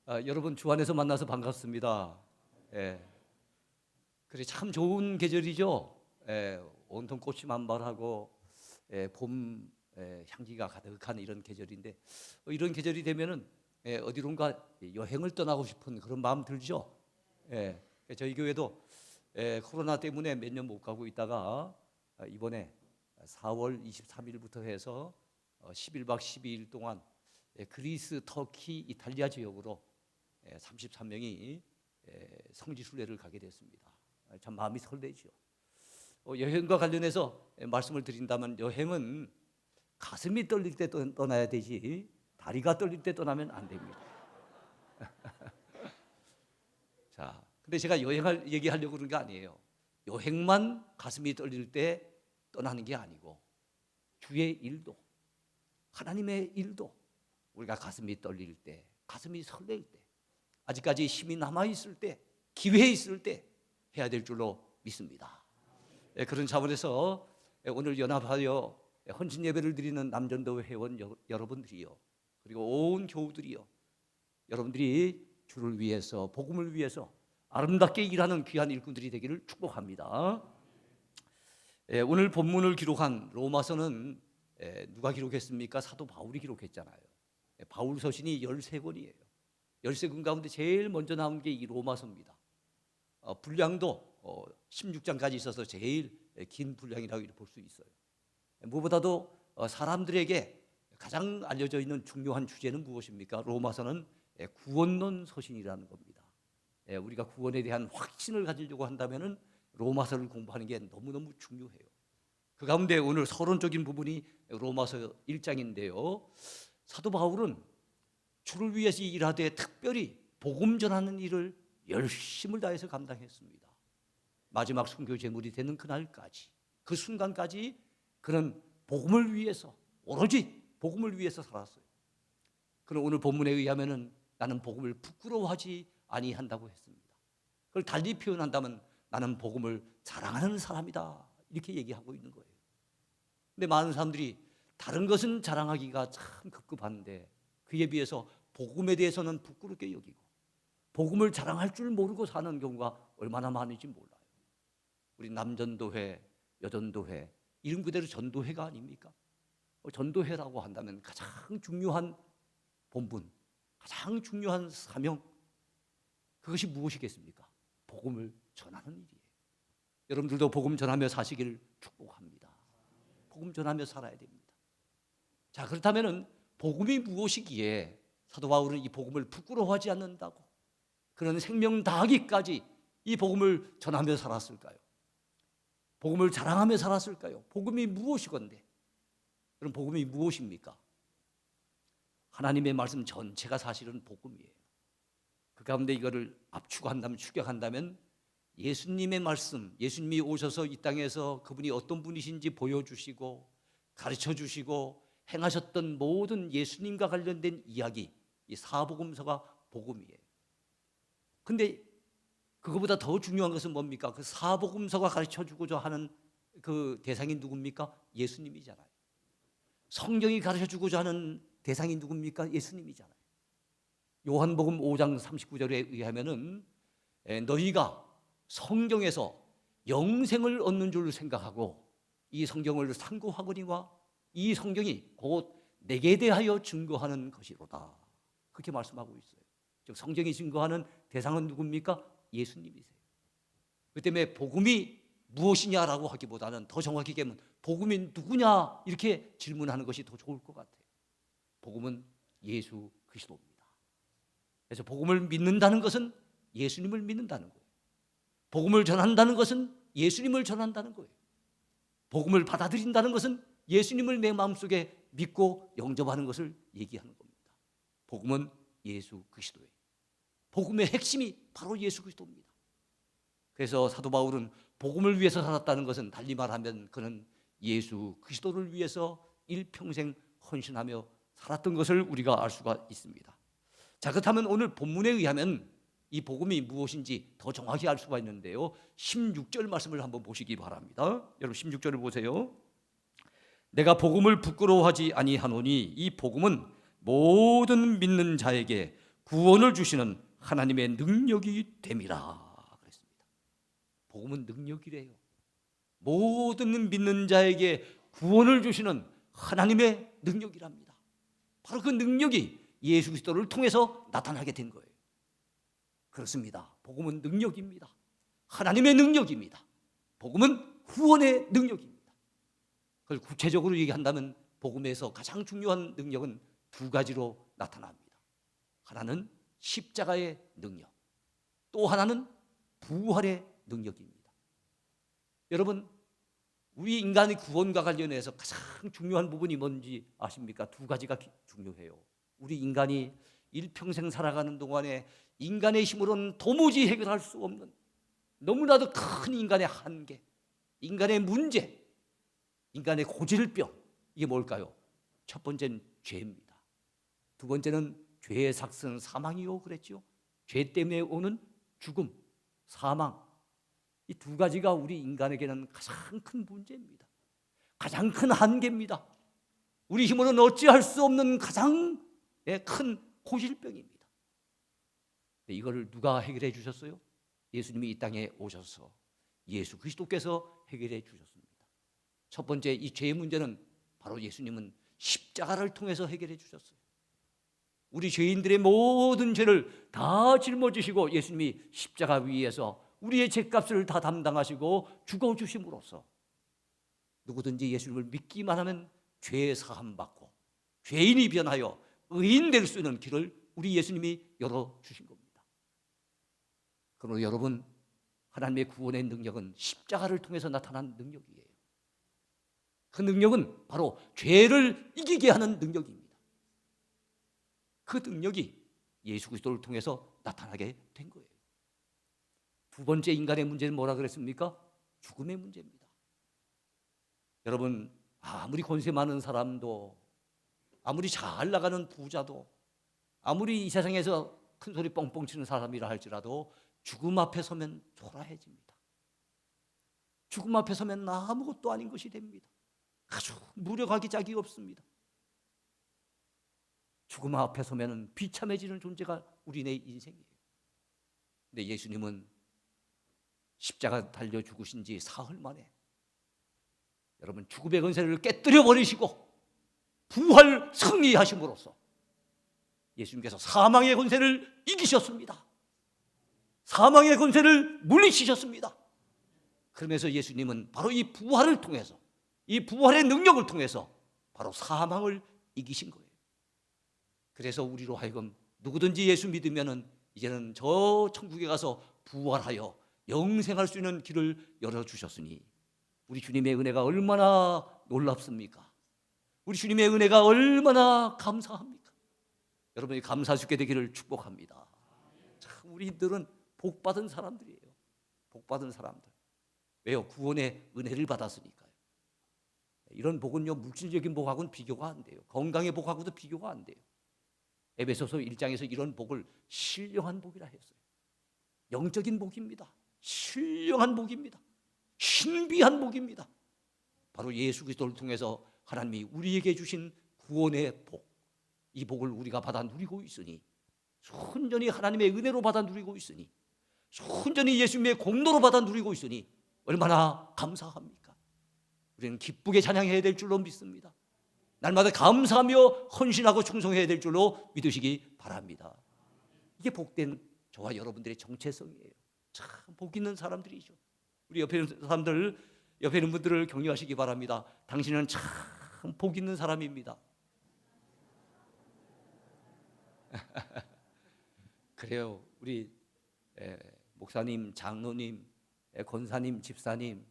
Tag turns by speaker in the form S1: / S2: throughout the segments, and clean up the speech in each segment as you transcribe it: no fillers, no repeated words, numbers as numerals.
S1: 여러분 주 안에서 만나서 반갑습니다. 예, 그래 참 좋은 계절이죠. 온통 꽃이 만발하고 봄 향기가 가득한 이런 계절인데 이런 계절이 되면은 어디론가 여행을 떠나고 싶은 그런 마음 들죠. 저희 교회도 코로나 때문에 몇 년 못 가고 있다가 이번에 4월 23일부터 해서 11박 12일 동안 그리스, 터키, 이탈리아 지역으로 33명이 성지순례를 가게 됐습니다. 참 마음이 설레죠. 여행과 관련해서 말씀을 드린다면 여행은 가슴이 떨릴 때 떠나야 되지 다리가 떨릴 때 떠나면 안 됩니다. 자, 근데 제가 여행을 얘기하려고 그런 게 아니에요. 여행만 가슴이 떨릴 때 떠나는 게 아니고 주의 일도 하나님의 일도 우리가 가슴이 떨릴 때 가슴이 설렐 때 아직까지 힘이 남아있을 때 기회 있을 때 해야 될 줄로 믿습니다. 그런 차원에서 오늘 연합하여 헌신 예배를 드리는 남전도 회원 여러분들이요 그리고 온 교우들이요 여러분들이 주를 위해서 복음을 위해서 아름답게 일하는 귀한 일꾼들이 되기를 축복합니다. 오늘 본문을 기록한 로마서는 누가 기록했습니까? 사도 바울이 기록했잖아요. 바울 서신이 13권이에요. 13권 가운데 제일 먼저 나온 게 이 로마서입니다. 분량도 16장까지 있어서 제일 긴 분량이라고 볼 수 있어요. 무엇보다도 사람들에게 가장 알려져 있는 중요한 주제는 무엇입니까? 로마서는 구원론 서신이라는 겁니다. 우리가 구원에 대한 확신을 가지려고 한다면 로마서를 공부하는 게 너무너무 중요해요. 그 가운데 오늘 서론적인 부분이 로마서 1장인데요. 사도 바울은 주를 위해서 일하되 특별히 복음 전하는 일을 열심을 다해서 감당했습니다. 마지막 순교 제물이 되는 그날까지 그 순간까지 그는 복음을 위해서 오로지 복음을 위해서 살았어요. 그는 오늘 본문에 의하면은 나는 복음을 부끄러워하지 아니한다고 했습니다. 그걸 달리 표현한다면 나는 복음을 자랑하는 사람이다 이렇게 얘기하고 있는 거예요. 근데 많은 사람들이 다른 것은 자랑하기가 참 급급한데 그에 비해서 복음에 대해서는 부끄럽게 여기고 복음을 자랑할 줄 모르고 사는 경우가 얼마나 많은지 몰라요. 우리 남전도회, 여전도회 이름 그대로 전도회가 아닙니까? 전도회라고 한다면 가장 중요한 본분, 가장 중요한 사명 그것이 무엇이겠습니까? 복음을 전하는 일이에요. 여러분들도 복음 전하며 사시기를 축복합니다. 복음 전하며 살아야 됩니다. 자, 그렇다면 복음이 무엇이기에 사도 바울은 이 복음을 부끄러워하지 않는다고 그런 생명 다하기까지 이 복음을 전하며 살았을까요? 복음을 자랑하며 살았을까요? 복음이 무엇이건데? 그럼 복음이 무엇입니까? 하나님의 말씀 전체가 사실은 복음이에요. 그 가운데 이거를 압축한다면 추격한다면 예수님의 말씀, 예수님이 오셔서 이 땅에서 그분이 어떤 분이신지 보여주시고 가르쳐주시고 행하셨던 모든 예수님과 관련된 이야기, 이 사복음서가 복음이에요. 근데 그거보다 더 중요한 것은 뭡니까? 그 사복음서가 가르쳐주고자 하는 그 대상이 누굽니까? 예수님이잖아요. 성경이 가르쳐주고자 하는 대상이 누굽니까? 예수님이잖아요. 요한복음 5장 39절에 의하면은 너희가 성경에서 영생을 얻는 줄 생각하고 이 성경을 상고하거니와 이 성경이 곧 내게 대하여 증거하는 것이로다. 그렇게 말씀하고 있어요. 즉 성경이 증거하는 대상은 누굽니까? 예수님이세요. 그 때문에 복음이 무엇이냐라고 하기보다는 더 정확히 얘기하면 복음이 누구냐 이렇게 질문하는 것이 더 좋을 것 같아요. 복음은 예수 그리스도입니다. 그래서 복음을 믿는다는 것은 예수님을 믿는다는 거예요. 복음을 전한다는 것은 예수님을 전한다는 거예요. 복음을 받아들인다는 것은 예수님을 내 마음속에 믿고 영접하는 것을 얘기하는 겁니다. 복음은 예수 그리스도예요. 복음의 핵심이 바로 예수 그리스도입니다. 그래서 사도 바울은 복음을 위해서 살았다는 것은 달리 말하면 그는 예수 그리스도를 위해서 일평생 헌신하며 살았던 것을 우리가 알 수가 있습니다. 자, 그렇다면 오늘 본문에 의하면 이 복음이 무엇인지 더 정확히 알 수가 있는데요. 16절 말씀을 한번 보시기 바랍니다. 여러분 16절을 보세요. 내가 복음을 부끄러워하지 아니하노니 이 복음은 모든 믿는 자에게 구원을 주시는 하나님의 능력이 됨이라 그랬습니다. 복음은 능력이래요. 모든 믿는 자에게 구원을 주시는 하나님의 능력이랍니다. 바로 그 능력이 예수 그리스도를 통해서 나타나게 된 거예요. 그렇습니다. 복음은 능력입니다. 하나님의 능력입니다. 복음은 구원의 능력입니다. 그걸 구체적으로 얘기한다면 복음에서 가장 중요한 능력은 두 가지로 나타납니다. 하나는 십자가의 능력, 또 하나는 부활의 능력입니다. 여러분, 우리 인간의 구원과 관련해서 가장 중요한 부분이 뭔지 아십니까? 두 가지가 중요해요. 우리 인간이 일평생 살아가는 동안에 인간의 힘으로는 도무지 해결할 수 없는 너무나도 큰 인간의 한계, 인간의 문제, 인간의 고질병, 이게 뭘까요? 첫 번째는 죄입니다. 두 번째는 죄의 삭은 사망이요 그랬죠. 죄 때문에 오는 죽음, 사망, 이 두 가지가 우리 인간에게는 가장 큰 문제입니다. 가장 큰 한계입니다. 우리 힘으로는 어찌할 수 없는 가장 큰 고질병입니다. 이거를 누가 해결해 주셨어요? 예수님이 이 땅에 오셔서 예수 그리스도께서 해결해 주셨습니다. 첫 번째, 이 죄의 문제는 바로 예수님은 십자가를 통해서 해결해 주셨어요. 우리 죄인들의 모든 죄를 다 짊어지시고 예수님이 십자가 위에서 우리의 죄값을 다 담당하시고 죽어주심으로써 누구든지 예수님을 믿기만 하면 죄 사함 받고 죄인이 변하여 의인 될 수 있는 길을 우리 예수님이 열어주신 겁니다. 그러므로 여러분, 하나님의 구원의 능력은 십자가를 통해서 나타난 능력이에요. 그 능력은 바로 죄를 이기게 하는 능력입니다. 그 능력이 예수 그리스도를 통해서 나타나게 된 거예요. 두 번째 인간의 문제는 뭐라 그랬습니까? 죽음의 문제입니다. 여러분, 아무리 권세 많은 사람도, 아무리 잘 나가는 부자도, 아무리 이 세상에서 큰 소리 뻥뻥 치는 사람이라 할지라도 죽음 앞에 서면 초라해집니다. 죽음 앞에 서면 아무것도 아닌 것이 됩니다. 아주 무력하기 짝이 없습니다. 죽음 앞에 서면 비참해지는 존재가 우리네 인생이에요. 근데 예수님은 십자가 달려 죽으신 지 사흘 만에 여러분 죽음의 권세를 깨뜨려 버리시고 부활 승리하심으로써 예수님께서 사망의 권세를 이기셨습니다. 사망의 권세를 물리치셨습니다. 그러면서 예수님은 바로 이 부활을 통해서, 이 부활의 능력을 통해서 바로 사망을 이기신 거예요. 그래서 우리로 하여금 누구든지 예수 믿으면은 이제는 저 천국에 가서 부활하여 영생할 수 있는 길을 열어주셨으니 우리 주님의 은혜가 얼마나 놀랍습니까? 우리 주님의 은혜가 얼마나 감사합니까? 여러분이 감사할 수 있게 되기를 축복합니다. 참 우리들은 복받은 사람들이에요. 복받은 사람들. 왜요? 구원의 은혜를 받았으니까요. 이런 복은요, 물질적인 복하고는 비교가 안 돼요. 건강의 복하고도 비교가 안 돼요. 에베소서 1장에서 이런 복을 신령한 복이라 했어요. 영적인 복입니다. 신령한 복입니다. 신비한 복입니다. 바로 예수 그리스도를 통해서 하나님이 우리에게 주신 구원의 복, 이 복을 우리가 받아 누리고 있으니, 순전히 하나님의 은혜로 받아 누리고 있으니, 순전히 예수님의 공로로 받아 누리고 있으니 얼마나 감사합니까? 우리는 기쁘게 찬양해야 될 줄로 믿습니다. 날마다 감사하며 헌신하고 충성해야 될 줄로 믿으시기 바랍니다. 이게 복된 저와 여러분들의 정체성이에요. 참 복 있는 사람들이죠. 우리 옆에 있는 사람들, 옆에 있는 분들을 격려하시기 바랍니다. 당신은 참 복 있는 사람입니다. 그래요. 우리 목사님, 장로님, 권사님, 집사님,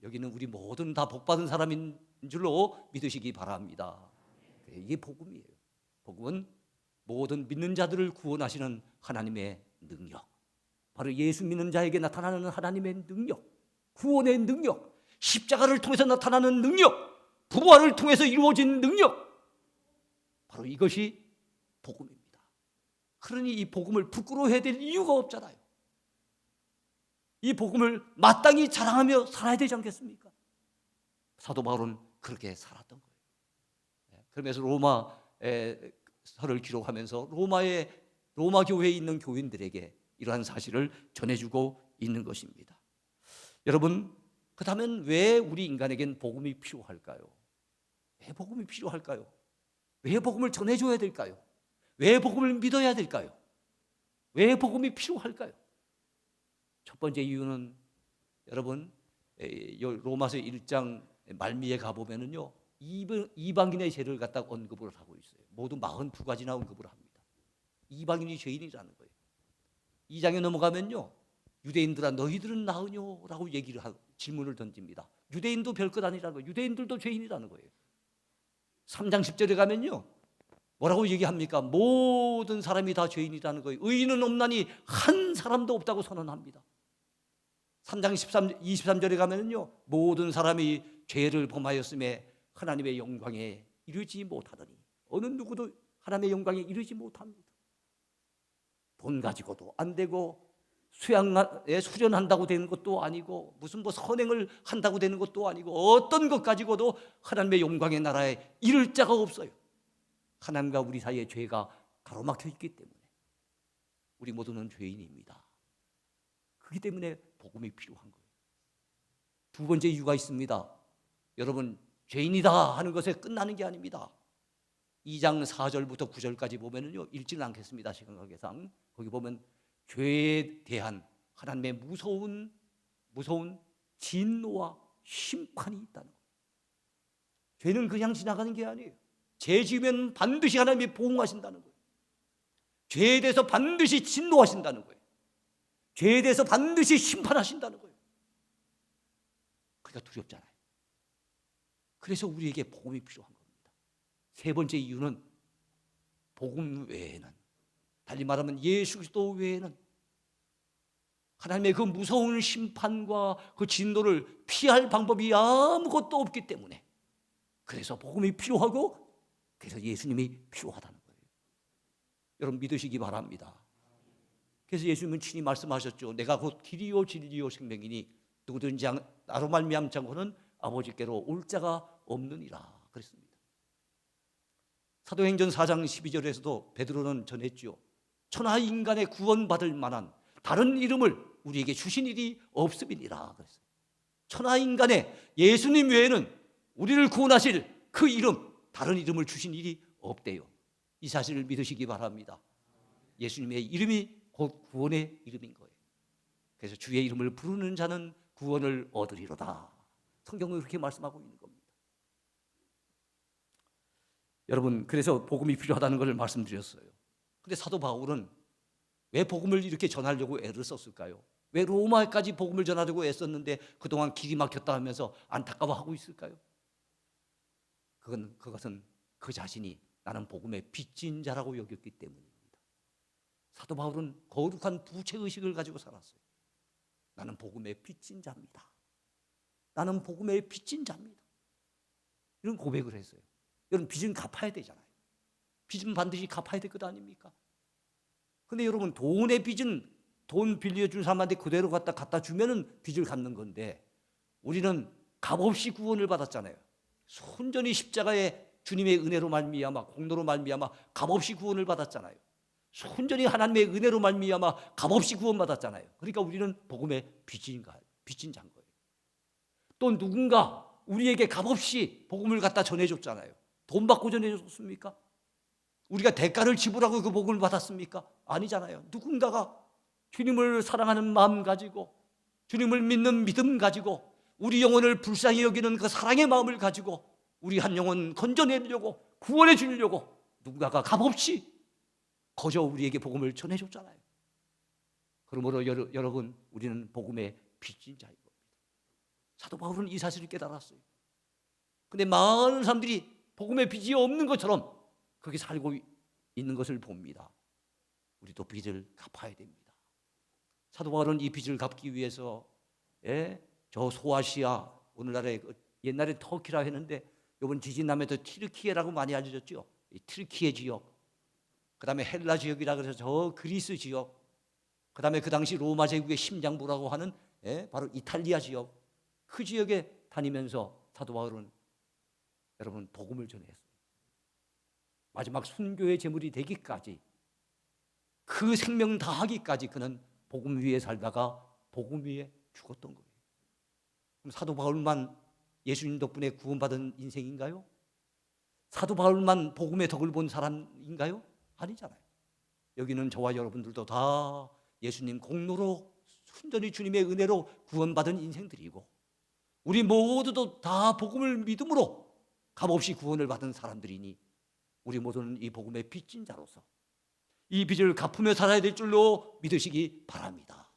S1: 여기는 우리 모든 다 복받은 사람인 줄로 믿으시기 바랍니다. 이게 복음이에요. 복음은 모든 믿는 자들을 구원하시는 하나님의 능력, 바로 예수 믿는 자에게 나타나는 하나님의 능력, 구원의 능력, 십자가를 통해서 나타나는 능력, 부활을 통해서 이루어진 능력, 바로 이것이 복음입니다. 그러니 이 복음을 부끄러워해야 될 이유가 없잖아요. 이 복음을 마땅히 자랑하며 살아야 되지 않겠습니까? 사도 바울은 그렇게 살았던 거예요. 그러면서 로마서를 기록하면서 로마의 로마 교회에 있는 교인들에게 이러한 사실을 전해주고 있는 것입니다. 여러분, 그렇다면 왜 우리 인간에겐 복음이 필요할까요? 왜 복음이 필요할까요? 왜 복음을 전해줘야 될까요? 왜 복음을 믿어야 될까요? 왜 복음이 필요할까요? 첫 번째 이유는 여러분, 로마서 1장 말미에 가보면은요, 이방인의 죄를 갖다 언급을 하고 있어요. 모두 42가지나 언급을 합니다. 이방인이 죄인이라는 거예요. 2장에 넘어가면요, 유대인들아 너희들은 나으뇨? 라고 얘기를 하고 질문을 던집니다. 유대인도 별것 아니라는 거예요. 유대인들도 죄인이라는 거예요. 3장 10절에 가면요, 뭐라고 얘기합니까? 모든 사람이 다 죄인이라는 거예요. 의인은 없나니 한 사람도 없다고 선언합니다. 3장 23절에 가면요, 모든 사람이 죄를 범하였음에 하나님의 영광에 이르지 못하더니 어느 누구도 하나님의 영광에 이르지 못합니다. 돈 가지고도 안 되고 수련한다고 되는 것도 아니고 무슨 선행을 한다고 되는 것도 아니고 어떤 것 가지고도 하나님의 영광의 나라에 이를 자가 없어요. 하나님과 우리 사이에 죄가 가로막혀 있기 때문에 우리 모두는 죄인입니다. 그렇기 때문에 복음이 필요한 거예요. 두 번째 이유가 있습니다. 여러분, 죄인이다 하는 것에 끝나는 게 아닙니다. 2장 4절부터 9절까지 보면은요, 읽지는 않겠습니다. 시간 관계상. 거기 보면 죄에 대한 하나님의 무서운 진노와 심판이 있다는 거예요. 죄는 그냥 지나가는 게 아니에요. 죄 지으면 반드시 하나님이 보응하신다는 거예요. 죄에 대해서 반드시 진노하신다는 거예요. 죄에 대해서 반드시 심판하신다는 거예요. 그러니까 두렵잖아요. 그래서 우리에게 복음이 필요한 겁니다. 세 번째 이유는 복음 외에는, 달리 말하면 예수 그리스도 외에는 하나님의 그 무서운 심판과 그 진노를 피할 방법이 아무것도 없기 때문에, 그래서 복음이 필요하고 그래서 예수님이 필요하다는 거예요. 여러분 믿으시기 바랍니다. 그래서 예수님은 친히 말씀하셨죠. 내가 곧 길이요 진리요 생명이니 누구든지 나로 말미암지 않고는 아버지께로 올 자가 없느니라 그랬습니다. 사도행전 4장 12절에서도 베드로는 전했죠. 천하 인간의 구원받을 만한 다른 이름을 우리에게 주신 일이 없음이니라 그랬어요. 천하 인간의 예수님 외에는 우리를 구원하실 그 이름, 다른 이름을 주신 일이 없대요. 이 사실을 믿으시기 바랍니다. 예수님의 이름이 곧 구원의 이름인 거예요. 그래서 주의 이름을 부르는 자는 구원을 얻으리로다. 성경은 그렇게 말씀하고 있는 겁니다. 여러분, 그래서 복음이 필요하다는 것을 말씀드렸어요. 근데 사도 바울은 왜 복음을 이렇게 전하려고 애를 썼을까요? 왜 로마까지 복음을 전하려고 애썼는데 그동안 길이 막혔다 하면서 안타까워하고 있을까요? 그것은 그 자신이 나는 복음의 빚진 자라고 여겼기 때문입니다. 사도 바울은 거룩한 부채의식을 가지고 살았어요. 나는 복음의 빚진 자입니다. 나는 복음의 빚진 자입니다. 이런 고백을 했어요. 여러분, 빚은 갚아야 되잖아요. 빚은 반드시 갚아야 될 것 아닙니까? 근데 여러분, 돈의 빚은 돈 빌려준 사람한테 그대로 갖다 주면은 빚을 갚는 건데, 우리는 값없이 구원을 받았잖아요. 순전히 십자가의 주님의 은혜로 말미암아, 공로로 말미암아 값없이 구원을 받았잖아요. 순전히 하나님의 은혜로 말미암아 값없이 구원받았잖아요. 그러니까 우리는 복음의 빚진 자인 거예요. 또 누군가 우리에게 값없이 복음을 갖다 전해줬잖아요. 돈 받고 전해줬습니까? 우리가 대가를 지불하고 그 복음을 받았습니까? 아니잖아요. 누군가가 주님을 사랑하는 마음 가지고, 주님을 믿는 믿음 가지고, 우리 영혼을 불쌍히 여기는 그 사랑의 마음을 가지고 우리 한 영혼 건져내려고, 구원해 주려고 누군가가 값없이 거저 우리에게 복음을 전해줬잖아요. 그러므로 여러분, 우리는 복음의 빚진 자인 겁니다. 사도 바울은 이 사실을 깨달았어요. 근데 많은 사람들이 복음의 빚이 없는 것처럼 그렇게 살고 있는 것을 봅니다. 우리도 빚을 갚아야 됩니다. 사도 바울은 이 빚을 갚기 위해서 저 소아시아, 오늘날에 옛날에 터키라 했는데 이번 지진 나면서 튀르키예라고 많이 알려졌죠. 이 튀르키예 지역, 그 다음에 헬라 지역이라 그래서 저 그리스 지역, 그 다음에 그 당시 로마 제국의 심장부라고 하는 바로 이탈리아 지역, 그 지역에 다니면서 사도 바울은 여러분 복음을 전했어요. 마지막 순교의 제물이 되기까지 그 생명 다하기까지 그는 복음 위에 살다가 복음 위에 죽었던 거예요. 그럼 사도 바울만 예수님 덕분에 구원받은 인생인가요? 사도 바울만 복음의 덕을 본 사람인가요? 아니잖아요. 여기는 저와 여러분들도 다 예수님 공로로 순전히 주님의 은혜로 구원받은 인생들이고, 우리 모두도 다 복음을 믿음으로 값없이 구원을 받은 사람들이니 우리 모두는 이 복음의 빚진 자로서 이 빚을 갚으며 살아야 될 줄로 믿으시기 바랍니다.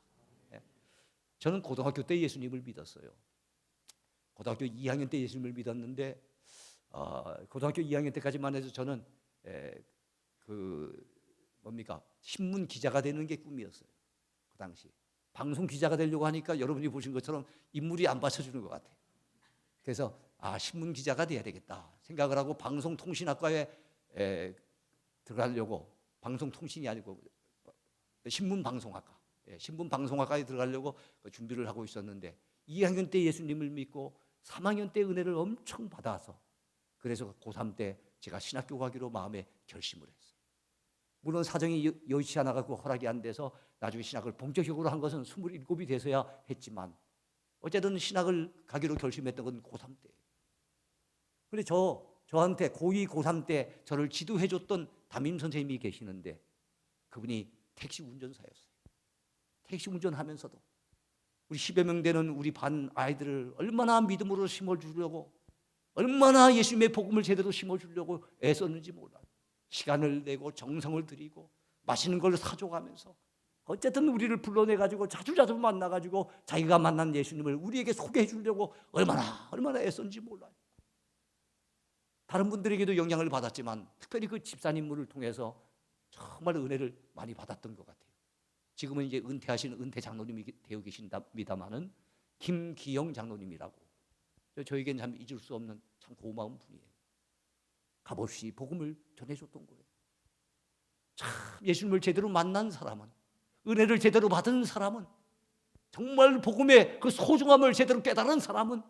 S1: 저는 고등학교 때 예수님을 믿었어요. 고등학교 2학년 때 예수님을 믿었는데 고등학교 2학년 때까지만 해도 저는 신문 기자가 되는 게 꿈이었어요. 그 당시 방송 기자가 되려고 하니까 여러분이 보신 것처럼 인물이 안 받쳐주는 것 같아요. 그래서 신문 기자가 돼야 되겠다 생각을 하고 방송통신학과에 들어가려고, 방송통신이 아니고 신문방송학과에 들어가려고 준비를 하고 있었는데 2학년 때 예수님을 믿고 3학년 때 은혜를 엄청 받아서, 그래서 고3 때 제가 신학교 가기로 마음에 결심을 했어요. 물론 사정이 여의치 않아가지고 허락이 안 돼서 나중에 신학을 본격적으로 한 것은 27이 돼서야 했지만 어쨌든 신학을 가기로 결심했던 건 고3 때예요. 그런데 저한테 고2, 고3 때 저를 지도해줬던 담임 선생님이 계시는데 그분이 택시 운전사였어요. 택시 운전하면서도 우리 10여 명 되는 우리 반 아이들을 얼마나 믿음으로 심어주려고, 얼마나 예수님의 복음을 제대로 심어주려고 애썼는지 몰라요. 시간을 내고 정성을 들이고 맛있는 걸 사줘가면서 어쨌든 우리를 불러내가지고 자주자주 만나가지고 자기가 만난 예수님을 우리에게 소개해 주려고 얼마나 애썼는지 몰라요. 다른 분들에게도 영향을 받았지만 특별히 그 집사님을 통해서 정말 은혜를 많이 받았던 것 같아요. 지금은 이제 은퇴하신 은퇴 장로님이 되어 계신답니다마는 김기영 장로님이라고, 저에게는 참 잊을 수 없는 참 고마운 분이에요. 값없이 복음을 전해줬던 거예요. 참 예수님을 제대로 만난 사람은, 은혜를 제대로 받은 사람은, 정말 복음의 그 소중함을 제대로 깨달은 사람은,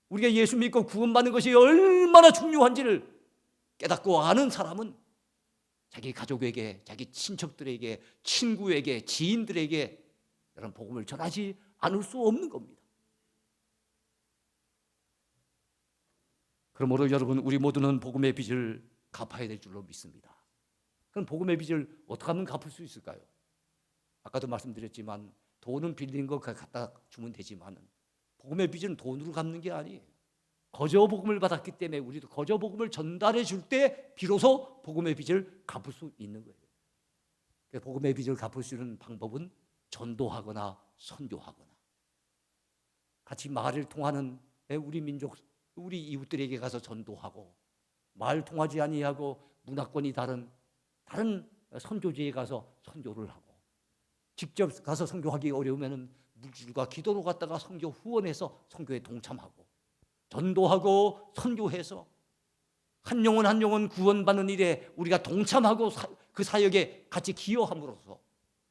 S1: 우리가 예수 믿고 구원받는 것이 얼마나 중요한지를 깨닫고 아는 사람은 자기 가족에게, 자기 친척들에게, 친구에게, 지인들에게 이런 복음을 전하지 않을 수 없는 겁니다. 그러므로 여러분, 우리 모두는 복음의 빚을 갚아야 될 줄로 믿습니다. 그럼 복음의 빚을 어떻게 하면 갚을 수 있을까요? 아까도 말씀드렸지만 돈은 빌린 거 갖다 주면 되지만 복음의 빚은 돈으로 갚는 게 아니에요. 거저 복음을 받았기 때문에 우리도 거저 복음을 전달해 줄 때 비로소 복음의 빚을 갚을 수 있는 거예요. 복음의 빚을 갚을 수 있는 방법은 전도하거나 선교하거나, 같이 말을 통하는 우리 민족, 우리 이웃들에게 가서 전도하고, 말 통하지 아니하고 문화권이 다른 선교지에 가서 선교를 하고, 직접 가서 선교하기 어려우면 물질과 기도로 갔다가 선교 후원해서 선교에 동참하고, 전도하고 선교해서 한 영혼 한 영혼 구원받는 일에 우리가 동참하고 그 사역에 같이 기여함으로써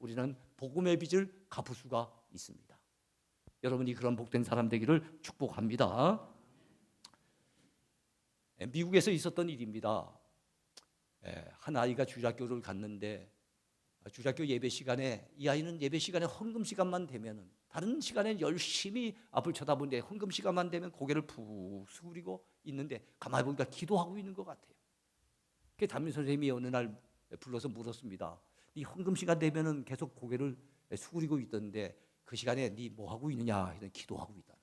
S1: 우리는 복음의 빚을 갚을 수가 있습니다. 여러분이 그런 복된 사람 되기를 축복합니다. 미국에서 있었던 일입니다. 한 아이가 주일학교를 갔는데 주일학교 예배 시간에, 이 아이는 예배 시간에 헌금 시간만 되면, 다른 시간엔 열심히 앞을 쳐다보는데 헌금 시간만 되면 고개를 푹 숙이고 있는데 가만히 보니까 기도하고 있는 것 같아요. 그 담임 선생님이 어느 날 불러서 물었습니다. 네 헌금 시간 되면은 계속 고개를 숙이고 있던데 그 시간에 네 뭐 하고 있느냐 했더니 기도하고 있다.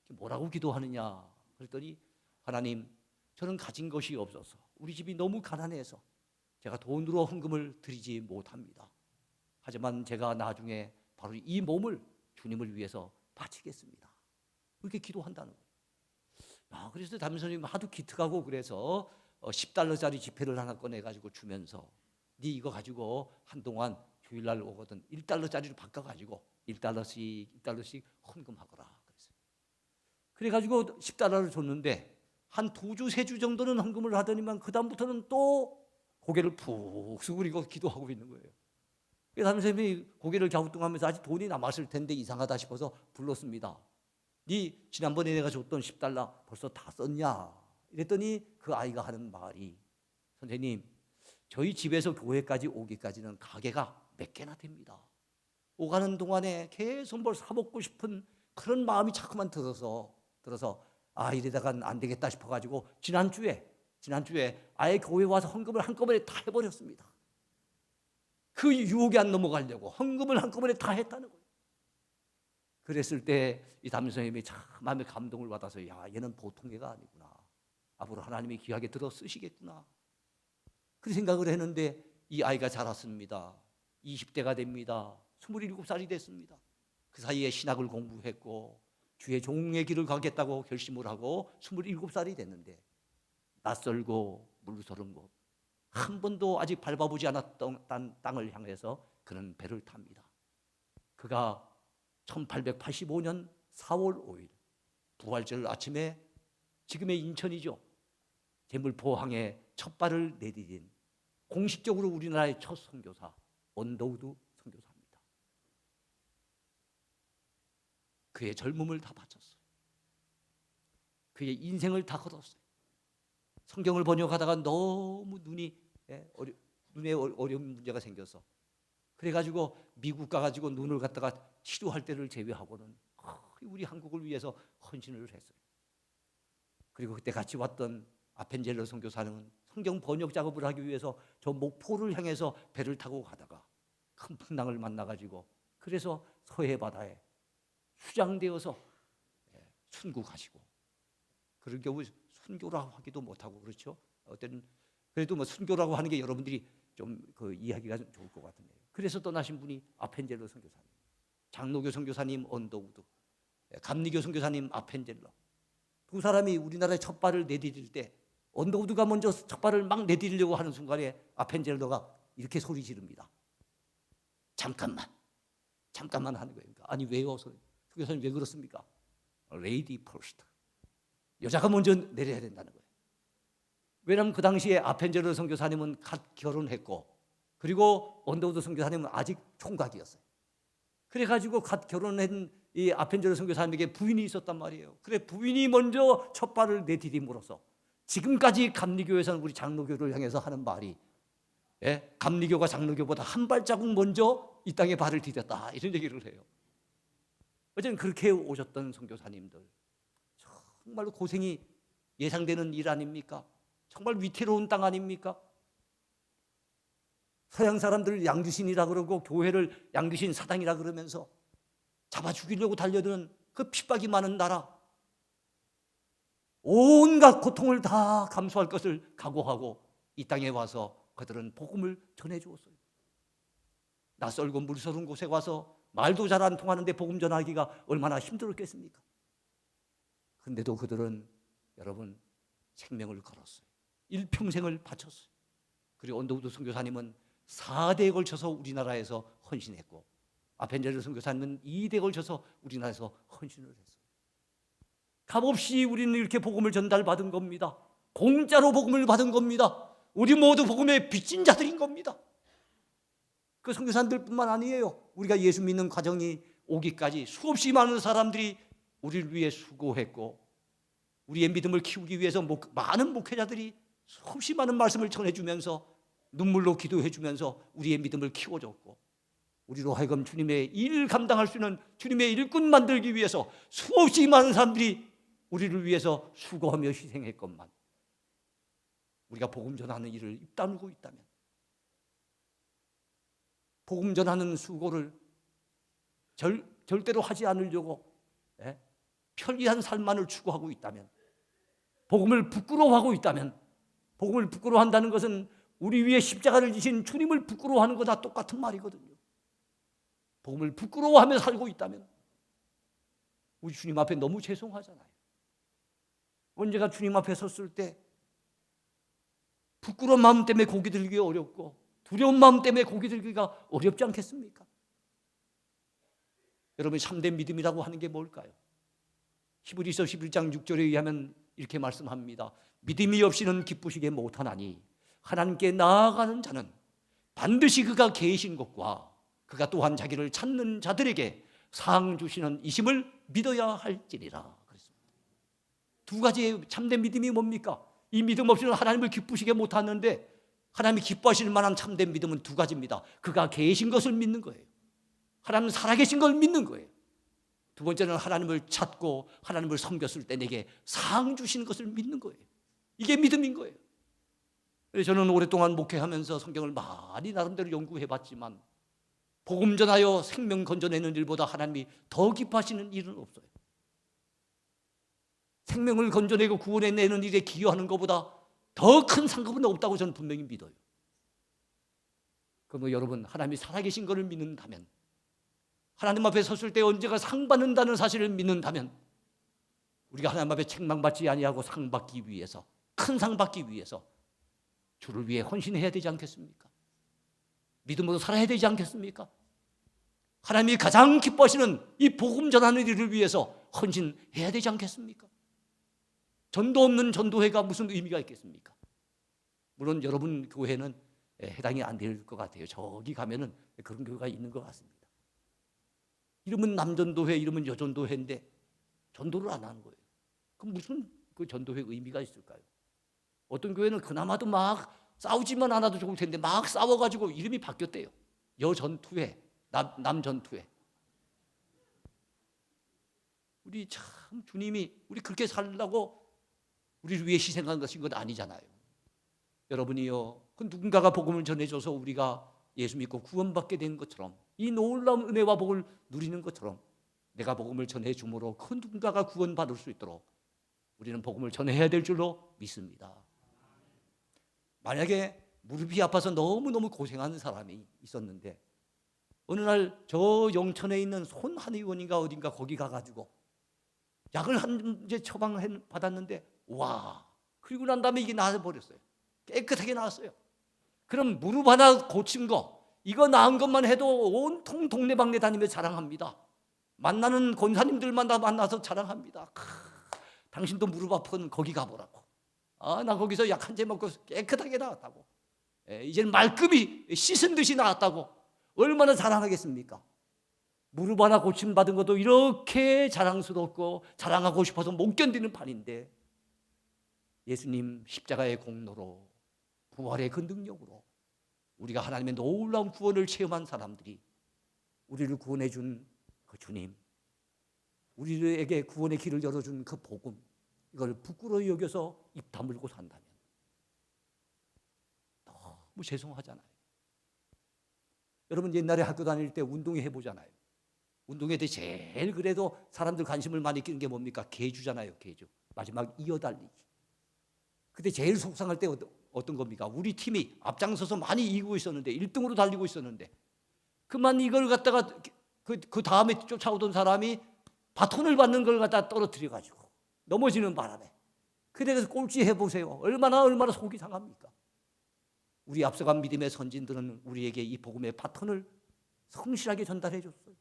S1: 뭐라고 기도하느냐 그랬더니, 하나님, 저는 가진 것이 없어서 우리 집이 너무 가난해서 제가 돈으로 헌금을 드리지 못합니다. 하지만 제가 나중에 바로 이 몸을 주님을 위해서 바치겠습니다. 그렇게 기도한다는 거예요. 그래서 담임 선생님 하도 기특하고 그래서 $10짜리 지폐를 하나 꺼내가지고 주면서 네 이거 가지고 한동안 주일날 오거든 $1짜리로 바꿔가지고 $1씩 헌금하거라 그랬어요. 그래가지고 $10를 줬는데 한 2주, 3주 정도는 헌금을 하더니만 그 다음부터는 또 고개를 푹 숙이고 기도하고 있는 거예요. 그래서 담임 선생님이 고개를 갸우뚱하면서 아직 돈이 남았을 텐데 이상하다 싶어서 불렀습니다. 네 지난번에 내가 줬던 $10 벌써 다 썼냐? 이랬더니 그 아이가 하는 말이, 선생님, 저희 집에서 교회까지 오기까지는 가게가 몇 개나 됩니다. 오가는 동안에 계속 뭘 사먹고 싶은 그런 마음이 자꾸만 들어서 이러다간 안 되겠다 싶어가지고 지난주에 아예 교회 와서 헌금을 한꺼번에 다 해버렸습니다. 그 유혹에 안 넘어가려고 헌금을 한꺼번에 다 했다는 거예요. 그랬을 때 이 담임선생님이 참 마음에 감동을 받아서 얘는 보통 애가 아니구나. 앞으로 하나님이 귀하게 들어 쓰시겠구나. 그 생각을 했는데 이 아이가 자랐습니다. 20대가 됩니다. 27살이 됐습니다. 그 사이에 신학을 공부했고 주의 종의 길을 가겠다고 결심을 하고 27살이 됐는데 낯설고 물서른 곳, 한 번도 아직 밟아보지 않았던 땅을 향해서 그는 배를 탑니다. 그가 1885년 4월 5일 부활절 아침에 지금의 인천이죠. 제물포항에 첫 발을 내디딘 공식적으로 우리나라의 첫 선교사 언더우드 선교사입니다. 그의 젊음을 다 바쳤어요. 그의 인생을 다 걸었어요. 성경을 번역하다가 너무 눈에 어려운 문제가 생겨서 그래가지고 미국 가가지고 눈을 갖다가 치료할 때를 제외하고는 우리 한국을 위해서 헌신을 했어요. 그리고 그때 같이 왔던 아펜젤러 선교사는 성경 번역 작업을 하기 위해서 저 목포를 향해서 배를 타고 가다가 큰 풍랑을 만나가지고 그래서 서해 바다에 수장되어서 순국하시고 그런 경우 순교라고 하기도 못하고 그렇죠. 어떤 그래도 뭐 순교라고 하는 게 여러분들이 좀 그 이해하기가 좀 좋을 것 같은데요. 그래서 떠나신 분이 아펜젤러 선교사님, 장로교 선교사님 언더우드, 감리교 선교사님 아펜젤러 두 사람이 우리나라에 첫 발을 내디딜 때 언더우드가 먼저 첫 발을 막 내디디려고 하는 순간에 아펜젤러가 이렇게 소리 지릅니다. 잠깐만 하는 거예요. 아니 왜요? 선교사님 왜 그렇습니까? 레이디 퍼스트. 여자가 먼저 내려야 된다는 거예요. 왜냐하면 그 당시에 아펜젤러 선교사님은 갓 결혼했고 그리고 언더우드 선교사님은 아직 총각이었어요. 그래가지고 갓 결혼한 이 아펜젤러 선교사님에게 부인이 있었단 말이에요. 그래 부인이 먼저 첫 발을 내디딤으로써 지금까지 감리교에서는 우리 장로교를 향해서 하는 말이 감리교가 장로교보다 한 발자국 먼저 이 땅에 발을 디뎠다 이런 얘기를 해요. 어쨌든 그렇게 오셨던 선교사님들 정말로 고생이 예상되는 일 아닙니까? 정말 위태로운 땅 아닙니까? 서양 사람들 양귀신이라 그러고 교회를 양귀신 사당이라 그러면서 잡아 죽이려고 달려드는 그 핍박이 많은 나라, 온갖 고통을 다 감수할 것을 각오하고 이 땅에 와서 그들은 복음을 전해주었어요. 낯설고 물서른 곳에 와서 말도 잘 안 통하는데 복음 전하기가 얼마나 힘들었겠습니까? 그런데도 그들은 여러분 생명을 걸었어요. 일평생을 바쳤어요. 그리고 언더우드 선교사님은 4대에 걸쳐서 우리나라에서 헌신했고 아펜젤러 선교사님은 2대에 걸쳐서 우리나라에서 헌신을 했어요. 값없이 우리는 이렇게 복음을 전달받은 겁니다. 공짜로 복음을 받은 겁니다. 우리 모두 복음의 빚진 자들인 겁니다. 그 선교사님들뿐만 아니에요. 우리가 예수 믿는 과정이 오기까지 수없이 많은 사람들이 우리를 위해 수고했고 우리의 믿음을 키우기 위해서 많은 목회자들이 수없이 많은 말씀을 전해주면서 눈물로 기도해주면서 우리의 믿음을 키워줬고 우리로 하여금 주님의 일 감당할 수 있는 주님의 일꾼 만들기 위해서 수없이 많은 사람들이 우리를 위해서 수고하며 희생했건만 우리가 복음 전하는 일을 입다물고 있다면 복음 전하는 수고를 절대로 하지 않으려고 편리한 삶만을 추구하고 있다면 복음을 부끄러워하고 있다면 복음을 부끄러워한다는 것은 우리 위에 십자가를 지신 주님을 부끄러워하는 거나 똑같은 말이거든요. 복음을 부끄러워하며 살고 있다면 우리 주님 앞에 너무 죄송하잖아요. 언제가 주님 앞에 섰을 때 부끄러운 마음 때문에 고개 들기 어렵고 두려운 마음 때문에 고개 들기가 어렵지 않겠습니까? 여러분 참된 믿음이라고 하는 게 뭘까요? 히브리서 11장 6절에 의하면 이렇게 말씀합니다. 믿음이 없이는 기쁘시게 못하나니 하나님께 나아가는 자는 반드시 그가 계신 것과 그가 또한 자기를 찾는 자들에게 상 주시는 이심을 믿어야 할지니라. 그랬습니다. 두 가지의 참된 믿음이 뭡니까? 이 믿음 없이는 하나님을 기쁘시게 못하는데 하나님이 기뻐하실 만한 참된 믿음은 두 가지입니다. 그가 계신 것을 믿는 거예요. 하나님 살아계신 걸 믿는 거예요. 두 번째는 하나님을 찾고 하나님을 섬겼을 때 내게 상 주시는 것을 믿는 거예요. 이게 믿음인 거예요. 그래서 저는 오랫동안 목회하면서 성경을 많이 나름대로 연구해봤지만 복음 전하여 생명 건져내는 일보다 하나님이 더 기뻐하시는 일은 없어요. 생명을 건져내고 구원해내는 일에 기여하는 것보다 더 큰 상급은 없다고 저는 분명히 믿어요. 그럼 여러분, 하나님이 살아계신 것을 믿는다면, 하나님 앞에 섰을 때 언제가 상 받는다는 사실을 믿는다면, 우리가 하나님 앞에 책망받지 아니하고 상 받기 위해서, 큰 상 받기 위해서 주를 위해 헌신해야 되지 않겠습니까? 믿음으로 살아야 되지 않겠습니까? 하나님이 가장 기뻐하시는 이 복음 전하는 일을 위해서 헌신해야 되지 않겠습니까? 전도 없는 전도회가 무슨 의미가 있겠습니까? 물론 여러분 교회는 해당이 안 될 것 같아요. 저기 가면은 그런 교회가 있는 것 같습니다. 이름은 남전도회, 이름은 여전도회인데 전도를 안 하는 거예요. 그럼 무슨 그 전도회 의미가 있을까요? 어떤 교회는 그나마도 막 싸우지만 않아도 좋을 텐데 막 싸워가지고 이름이 바뀌었대요. 여전투회, 남전투회. 우리 참 주님이 우리 그렇게 살라고 우리를 위해 희생한 것인 건 아니잖아요. 여러분이요, 그 누군가가 복음을 전해줘서 우리가 예수 믿고 구원받게 된 것처럼, 이 놀라운 은혜와 복을 누리는 것처럼 내가 복음을 전해줌으로 그 누군가가 구원받을 수 있도록 우리는 복음을 전해야 될 줄로 믿습니다. 만약에 무릎이 아파서 너무너무 고생하는 사람이 있었는데 어느 날 저 영천에 있는 손한 의원인가 어딘가 거기 가가지고 약을 한 제 처방 받았는데 와, 그리고 난 다음에 이게 나아버렸어요. 깨끗하게 나았어요. 그럼 무릎 하나 고친 거, 이거 나은 것만 해도 온통 동네방네 다니며 자랑합니다. 만나는 권사님들만 다 만나서 자랑합니다. 당신도 무릎 아픈 거기 가보라고. 나 거기서 약 한 재 먹고 깨끗하게 나았다고. 이제는 말끔히 씻은 듯이 나았다고. 얼마나 자랑하겠습니까? 무릎 하나 고침받은 것도 이렇게 자랑스럽고 자랑하고 싶어서 못 견디는 판인데, 예수님 십자가의 공로로, 부활의 그 능력으로 우리가 하나님의 놀라운 구원을 체험한 사람들이, 우리를 구원해 준 그 주님, 우리에게 구원의 길을 열어준 그 복음, 이걸 부끄러이 여겨서 입 다물고 산다면 너무 죄송하잖아요. 여러분, 옛날에 학교 다닐 때 운동회 해보잖아요. 운동회 때 제일 그래도 사람들 관심을 많이 끼는 게 뭡니까? 계주잖아요. 계주. 마지막 이어달리기. 그때 제일 속상할 때 어떤 겁니까? 우리 팀이 앞장서서 많이 이기고 있었는데, 1등으로 달리고 있었는데, 그만 이걸 갖다가 그 다음에 쫓아오던 사람이 바톤을 받는 걸 갖다 떨어뜨려가지고 넘어지는 바람에, 그래서 꼴찌 해보세요. 얼마나 속이 상합니까? 우리 앞서간 믿음의 선진들은 우리에게 이 복음의 바톤을 성실하게 전달해 줬어요.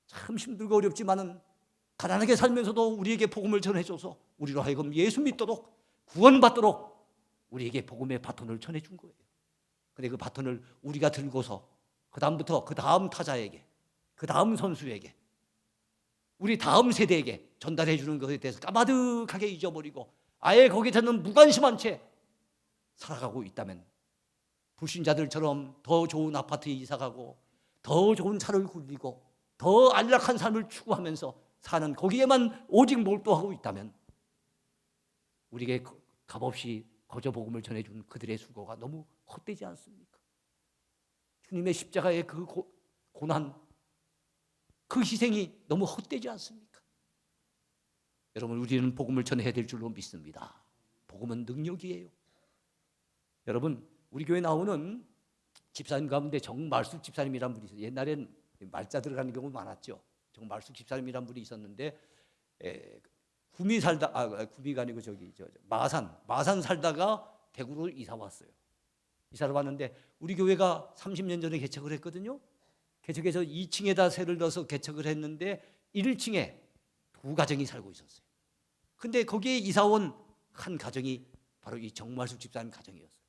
S1: 참 힘들고 어렵지만은 가난하게 살면서도 우리에게 복음을 전해줘서 우리로 하여금 예수 믿도록, 구원받도록 우리에게 복음의 바톤을 전해준 거예요. 근데 그 바톤을 우리가 들고서 그 다음부터 그 다음 타자에게, 그 다음 선수에게, 우리 다음 세대에게 전달해 주는 것에 대해서 까마득하게 잊어버리고 아예 거기서는 무관심한 채 살아가고 있다면, 불신자들처럼 더 좋은 아파트에 이사가고 더 좋은 차를 굴리고 더 안락한 삶을 추구하면서 사는, 거기에만 오직 몰두하고 있다면, 우리에게 값없이 거저 복음을 전해준 그들의 수고가 너무 헛되지 않습니까? 주님의 십자가의 그 고난, 그 희생이 너무 헛되지 않습니까? 여러분, 우리는 복음을 전해야 될 줄로 믿습니다. 복음은 능력이에요. 여러분, 우리 교회 나오는 집사님 가운데 정말숙 집사님이란 분이 있어요. 옛날엔 말자 들어가는 경우 많았죠. 정말숙 집사님이란 분이 있었는데, 구미 살다, 구미가 아니고 마산 살다가 대구로 이사 왔어요. 이사를 왔는데 우리 교회가 30년 전에 개척을 했거든요. 개척해서 2층에다 세를 넣어서 개척을 했는데 1층에 두 가정이 살고 있었어요. 근데 거기에 이사 온 한 가정이 바로 이 정말숙 집사님 가정이었어요.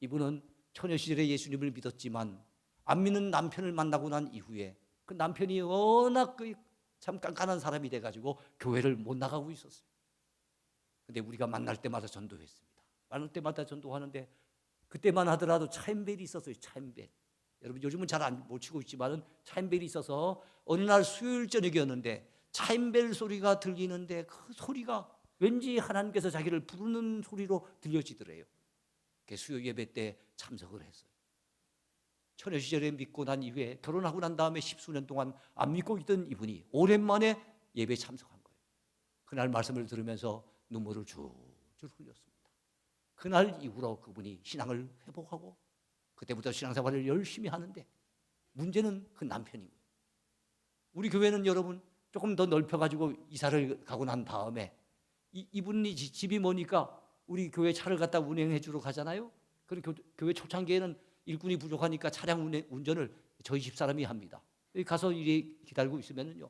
S1: 이분은 처녀 시절에 예수님을 믿었지만 안 믿는 남편을 만나고 난 이후에 그 남편이 워낙 참 깐깐한 사람이 돼가지고 교회를 못 나가고 있었어요. 근데 우리가 만날 때마다 전도했습니다. 만날 때마다 전도하는데 그때만 하더라도 차인벨이 있었어요. 차인벨. 여러분 요즘은 잘 못 치고 있지만은 차인벨이 있어서 어느 날 수요일 저녁이었는데 차인벨 소리가 들리는데 그 소리가 왠지 하나님께서 자기를 부르는 소리로 들려지더래요. 수요 예배 때 참석을 했어요. 처녀 시절에 믿고 난 이후에 결혼하고 난 다음에 10수년 동안 안 믿고 있던 이분이 오랜만에 예배에 참석한 거예요. 그날 말씀을 들으면서 눈물을 줄줄 흘렸습니다. 그날 이후로 그분이 신앙을 회복하고 그때부터 신앙생활을 열심히 하는데 문제는 그 남편인 거예요. 우리 교회는 여러분 조금 더 넓혀가지고 이사를 가고 난 다음에 이분이 집이 머니까 우리 교회 차를 갖다 운행해 주러 가잖아요. 그리고 교회 초창기에는 일꾼이 부족하니까 차량 운전을 저희 집사람이 합니다. 여기 가서 일이 기다리고 있으면요,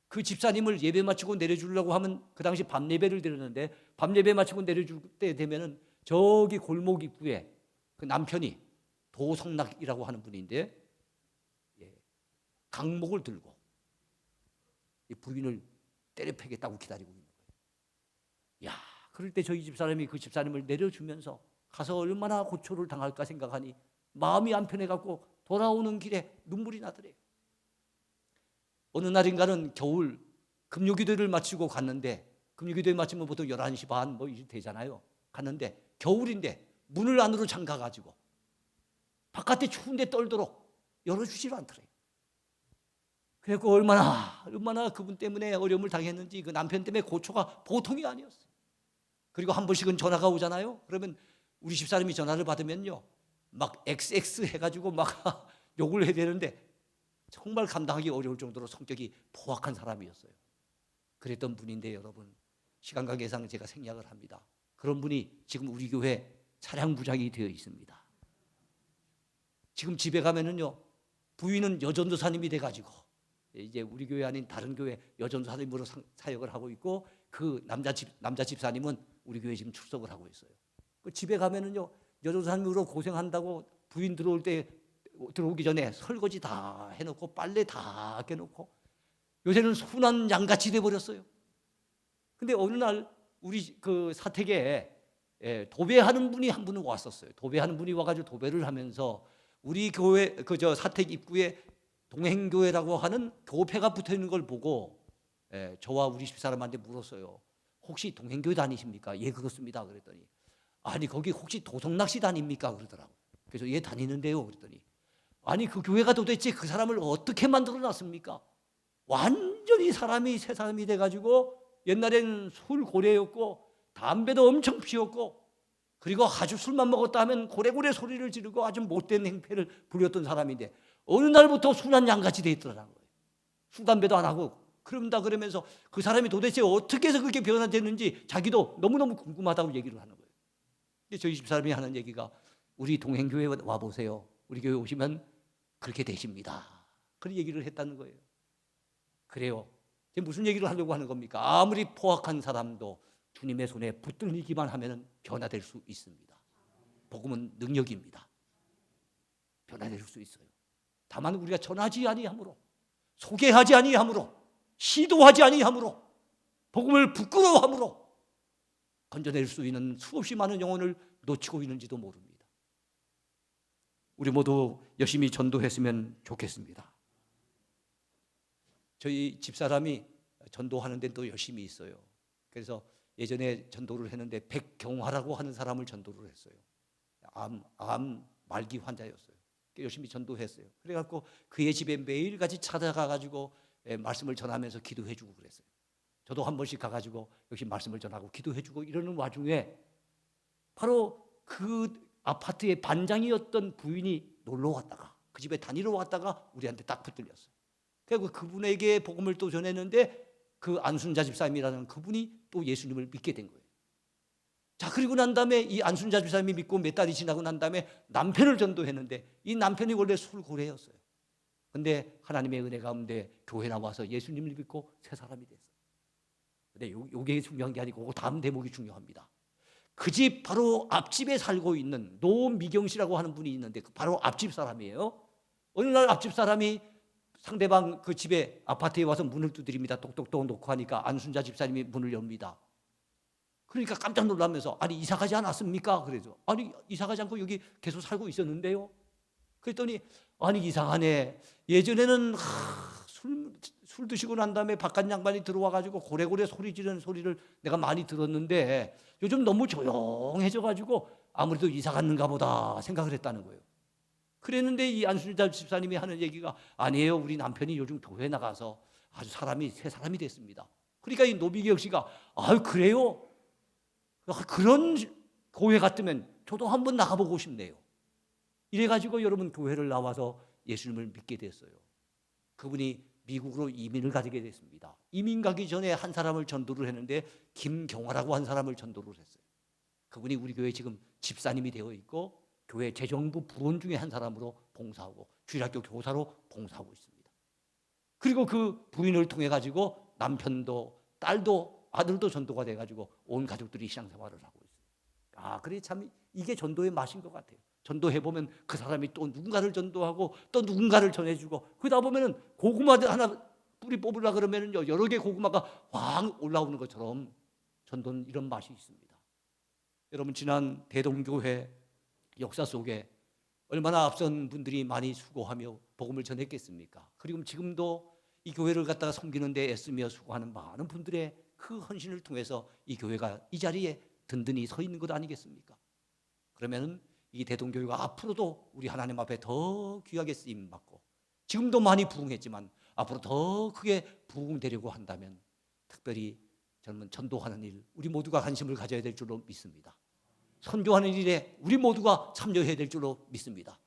S1: 그 집사님을 예배 마치고 내려주려고 하면 그 당시 밤 예배를 드렸는데 밤 예배 마치고 내려줄 때 되면은 저기 골목 입구에 그 남편이 도성락이라고 하는 분인데 강목을 들고 이 부인을 때려 패겠다고 기다리고 있는 거예요. 야, 그럴 때 저희 집사람이 그 집사님을 내려주면서 가서 얼마나 고초를 당할까 생각하니 마음이 안 편해갖고 돌아오는 길에 눈물이 나더래요. 어느 날인가는 겨울 금요기도를 마치고 갔는데 금요기도에 마치면 보통 11시 반 뭐 이렇게 되잖아요. 갔는데 겨울인데 문을 안으로 잠가가지고 바깥에 추운데 떨도록 열어주지를 않더래요. 그래서 얼마나 그분 때문에 어려움을 당했는지 그 남편 때문에 고초가 보통이 아니었어요. 그리고 한 번씩은 전화가 오잖아요. 그러면 우리 집사람이 전화를 받으면요, 막 XX 해가지고 막 욕을 해야 되는데 정말 감당하기 어려울 정도로 성격이 포악한 사람이었어요. 그랬던 분인데 여러분, 시간 관계상 제가 생략을 합니다. 그런 분이 지금 우리 교회 차량 부장이 되어 있습니다. 지금 집에 가면은요, 부인은 여전도사님이 돼가지고 이제 우리 교회 아닌 다른 교회 여전도사님으로 사역을 하고 있고 그 남자 집사님은 우리 교회 지금 출석을 하고 있어요. 그 집에 가면은요, 여전도사님으로 고생한다고 부인 들어오기 전에 설거지 다 해놓고 빨래 다 깨놓고 요새는 순한 양같이 돼버렸어요. 근데 어느 날 우리 그 사택에 도배하는 분이 한 분은 왔었어요. 도배하는 분이 와가지고 도배를 하면서 우리 교회 그저 사택 입구에 동행교회라고 하는 교패가 붙어 있는 걸 보고 저와 우리 집사람한테 물었어요. 혹시 동행교회 다니십니까? 예, 그렇습니다. 그랬더니 아니 거기 혹시 도성낚시 다닙니까? 그러더라고요. 그래서 예, 다니는데요. 그랬더니 아니 그 교회가 도대체 그 사람을 어떻게 만들어 놨습니까? 완전히 사람이 새 사람이 돼가지고 옛날에는 술 고래였고 담배도 엄청 피웠고 그리고 아주 술만 먹었다 하면 고래고래 소리를 지르고 아주 못된 행패를 부렸던 사람인데 어느 날부터 순한 양같이 돼 있더라는 거예요. 술 담배도 안 하고 그런다 그러면서 그 사람이 도대체 어떻게 해서 그렇게 변화됐는지 자기도 너무너무 궁금하다고 얘기를 하는 거예요. 근데 저희 집사람이 하는 얘기가 우리 동행교회 와보세요. 우리 교회 오시면 그렇게 되십니다. 그런 얘기를 했다는 거예요. 그래요. 무슨 얘기를 하려고 하는 겁니까? 아무리 포악한 사람도 주님의 손에 붙들리기만 하면 변화될 수 있습니다. 복음은 능력입니다. 변화될 수 있어요. 다만 우리가 전하지 아니함으로, 소개하지 아니함으로, 시도하지 아니함으로, 복음을 부끄러워함으로 건져낼 수 있는 수없이 많은 영혼을 놓치고 있는지도 모릅니다. 우리 모두 열심히 전도했으면 좋겠습니다. 저희 집사람이 전도하는 데는 또 열심히 있어요. 그래서 예전에 전도를 했는데 백경화라고 하는 사람을 전도를 했어요. 암 말기 환자였어요. 열심히 전도했어요. 그래갖고 그의 집에 매일같이 찾아가가지고 말씀을 전하면서 기도해주고 그랬어요. 저도 한 번씩 가가지고 역시 말씀을 전하고 기도해주고 이러는 와중에 바로 그 아파트의 반장이었던 부인이 놀러 왔다가 그 집에 다니러 왔다가 우리한테 딱 붙들렸어요. 그리고 그분에게 복음을 또 전했는데 그 안순자 집사님이라는 그분이 또 예수님을 믿게 된 거예요. 자, 그리고 난 다음에 이 안순자 집사님이 믿고 몇 달이 지나고 난 다음에 남편을 전도했는데 이 남편이 원래 술고래였어요. 근데 하나님의 은혜 가운데 교회 나와서 예수님을 믿고 새 사람이 됐어요. 근데 요게 중요한 게 아니고 다음 대목이 중요합니다. 그 집 바로 앞집에 살고 있는 노미경 씨라고 하는 분이 있는데 바로 앞집 사람이에요. 어느 날 앞집 사람이 상대방 그 집에 아파트에 와서 문을 두드립니다. 똑똑똑 놓고 하니까 안순자 집사님이 문을 엽니다. 그러니까 깜짝 놀라면서 아니 이사 가지 않았습니까? 그래서 아니 이사 가지 않고 여기 계속 살고 있었는데요. 그랬더니 아니 이상하네. 예전에는 술 드시고 난 다음에 바깥 양반이 들어와 가지고 고래고래 소리 지르는 소리를 내가 많이 들었는데 요즘 너무 조용해져 가지고 아무래도 이사 갔는가 보다 생각을 했다는 거예요. 그랬는데 이 안순자 집사님이 하는 얘기가 아니에요. 우리 남편이 요즘 교회 나가서 아주 새 사람이 됐습니다. 그러니까 이 노비기혁 씨가 아유 그래요? 그런 교회 같으면 저도 한번 나가보고 싶네요. 이래가지고 여러분 교회를 나와서 예수님을 믿게 됐어요. 그분이 미국으로 이민을 가게 됐습니다. 이민 가기 전에 한 사람을 전도를 했는데 김경화라고 한 사람을 전도를 했어요. 그분이 우리 교회 지금 집사님이 되어 있고 교회 재정부 부원 중에 한 사람으로 봉사하고 주일학교 교사로 봉사하고 있습니다. 그리고 그 부인을 통해 가지고 남편도 딸도 아들도 전도가 돼 가지고 온 가족들이 신앙생활을 하고 있어요. 아, 그래 참 이게 전도의 맛인 것 같아요. 전도해 보면 그 사람이 또 누군가를 전도하고 또 누군가를 전해주고 그러다 보면은 고구마 하나 뿌리 뽑으려 그러면은요 여러 개 고구마가 확 올라오는 것처럼 전도는 이런 맛이 있습니다. 여러분 지난 대동교회 역사 속에 얼마나 앞선 분들이 많이 수고하며 복음을 전했겠습니까? 그리고 지금도 이 교회를 갖다가 섬기는 데 애쓰며 수고하는 많은 분들의 그 헌신을 통해서 이 교회가 이 자리에 든든히 서 있는 것 아니겠습니까? 그러면 이 대동교회가 앞으로도 우리 하나님 앞에 더 귀하게 쓰임 받고 지금도 많이 부흥했지만 앞으로 더 크게 부흥되려고 한다면 특별히 저는 전도하는 일 우리 모두가 관심을 가져야 될 줄로 믿습니다. 선교하는 일에 우리 모두가 참여해야 될 줄로 믿습니다.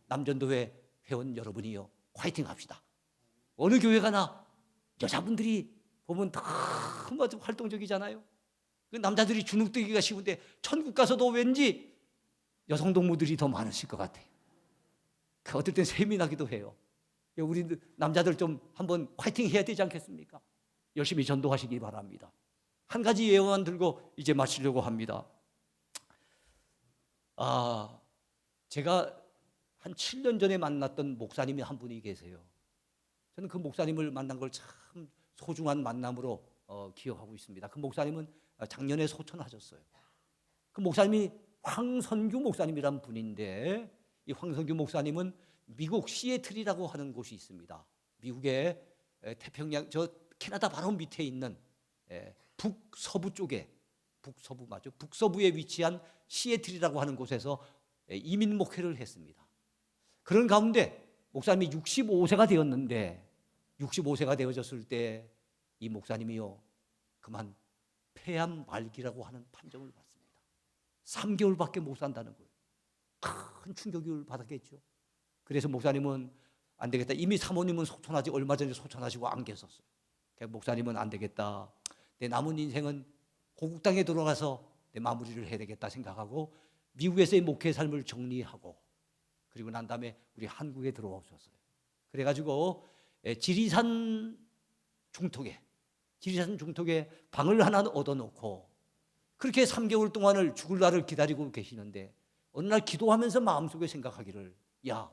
S1: 남전도회 회원 여러분이요 화이팅 합시다. 어느 교회 가나 여자분들이 보면 너무 활동적이잖아요. 남자들이 주눅들기가 쉬운데 천국 가서도 왠지 여성 동무들이 더 많으실 것 같아요. 어떨 땐 셈이 나기도 해요. 우리 남자들 좀 한번 화이팅 해야 되지 않겠습니까? 열심히 전도하시기 바랍니다. 한 가지 예언만 들고 이제 마치려고 합니다. 제가 한 7년 전에 만났던 목사님이 한 분이 계세요. 저는 그 목사님을 만난 걸 참 소중한 만남으로 기억하고 있습니다. 그 목사님은 작년에 소천하셨어요. 그 목사님이 황선규 목사님이란 분인데 이 황선규 목사님은 미국 시애틀이라고 하는 곳이 있습니다. 미국의 태평양 저 캐나다 바로 밑에 있는 북서부 쪽에 북서부에 위치한 시애틀이라고 하는 곳에서 이민 목회를 했습니다. 그런 가운데 목사님이 65세가 되었는데 65세가 되어졌을 때 이 목사님이요 그만 폐암 말기라고 하는 판정을 받습니다. 3개월밖에 못 산다는 거예요. 큰 충격을 받았겠죠. 그래서 목사님은 안 되겠다. 이미 사모님은 소천하지 얼마 전에 소천하시고 안 계셨어요. 목사님은 안 되겠다. 내 남은 인생은 고국 땅에 들어가서 내 마무리를 해야 되겠다 생각하고 미국에서의 목회 삶을 정리하고 그리고 난 다음에 우리 한국에 들어오셨어요. 그래가지고 지리산 중턱에 방을 하나 얻어놓고 그렇게 3개월 동안을 죽을 날을 기다리고 계시는데 어느 날 기도하면서 마음속에 생각하기를 야,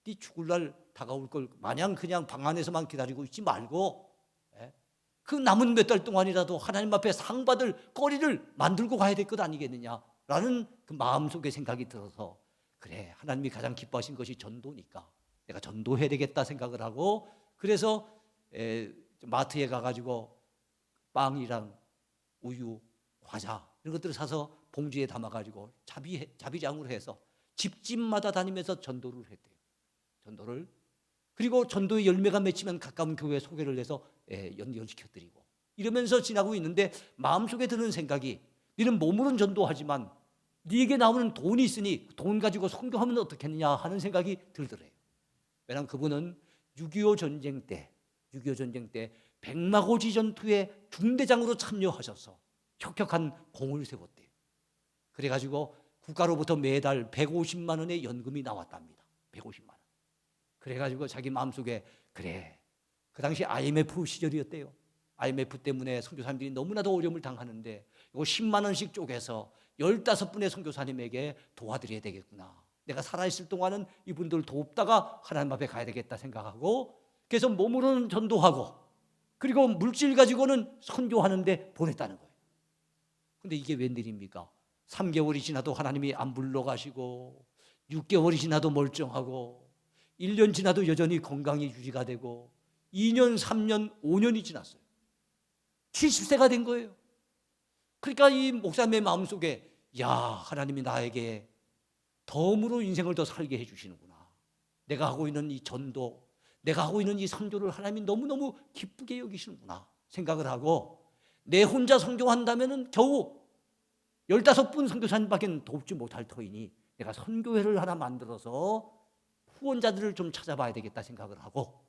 S1: 네 죽을 날 다가올 걸 마냥 그냥 방 안에서만 기다리고 있지 말고 그 남은 몇 달 동안이라도 하나님 앞에 상 받을 거리를 만들고 가야 될 것 아니겠느냐라는 그 마음속에 생각이 들어서 그래 하나님이 가장 기뻐하신 것이 전도니까 내가 전도해야 되겠다 생각을 하고 그래서 마트에 가가지고 빵이랑 우유, 과자 이런 것들을 사서 봉지에 담아가지고 자비장으로 해서 집집마다 다니면서 전도를 했대요. 전도를 그리고 전도의 열매가 맺히면 가까운 교회에 소개를 해서 연결시켜드리고 이러면서 지나고 있는데 마음속에 드는 생각이 너는 몸으로는 전도하지만 네게 나오는 돈이 있으니 돈 가지고 선교하면 어떻겠느냐 하는 생각이 들더래요. 왜냐하면 그분은 6.25 전쟁 때 백마고지 전투에 중대장으로 참여하셔서 혁혁한 공을 세웠대요. 그래가지고 국가로부터 매달 150만 원의 연금이 나왔답니다. 150만 원. 그래가지고 자기 마음속에 그래 그 당시 IMF 시절이었대요. IMF 때문에 선교사님들이 너무나도 어려움을 당하는데 이거 10만 원씩 쪼개서 15분의 선교사님에게 도와드려야 되겠구나. 내가 살아있을 동안은 이분들 돕다가 하나님 앞에 가야 되겠다 생각하고 그래서 몸으로는 전도하고 그리고 물질 가지고는 선교하는데 보냈다는 거예요. 근데 이게 웬일입니까? 3개월이 지나도 하나님이 안 불러가시고 6개월이 지나도 멀쩡하고 1년 지나도 여전히 건강이 유지가 되고 2년, 3년, 5년이 지났어요. 70세가 된 거예요. 그러니까 이 목사님의 마음속에 야, 하나님이 나에게 덤으로 인생을 더 살게 해주시는구나. 내가 하고 있는 이 전도, 내가 하고 있는 이 선교를 하나님이 너무너무 기쁘게 여기시는구나 생각을 하고, 내 혼자 선교한다면 겨우 15분 선교사님밖에 돕지 못할 터이니 내가 선교회를 하나 만들어서 후원자들을 좀 찾아봐야 되겠다 생각을 하고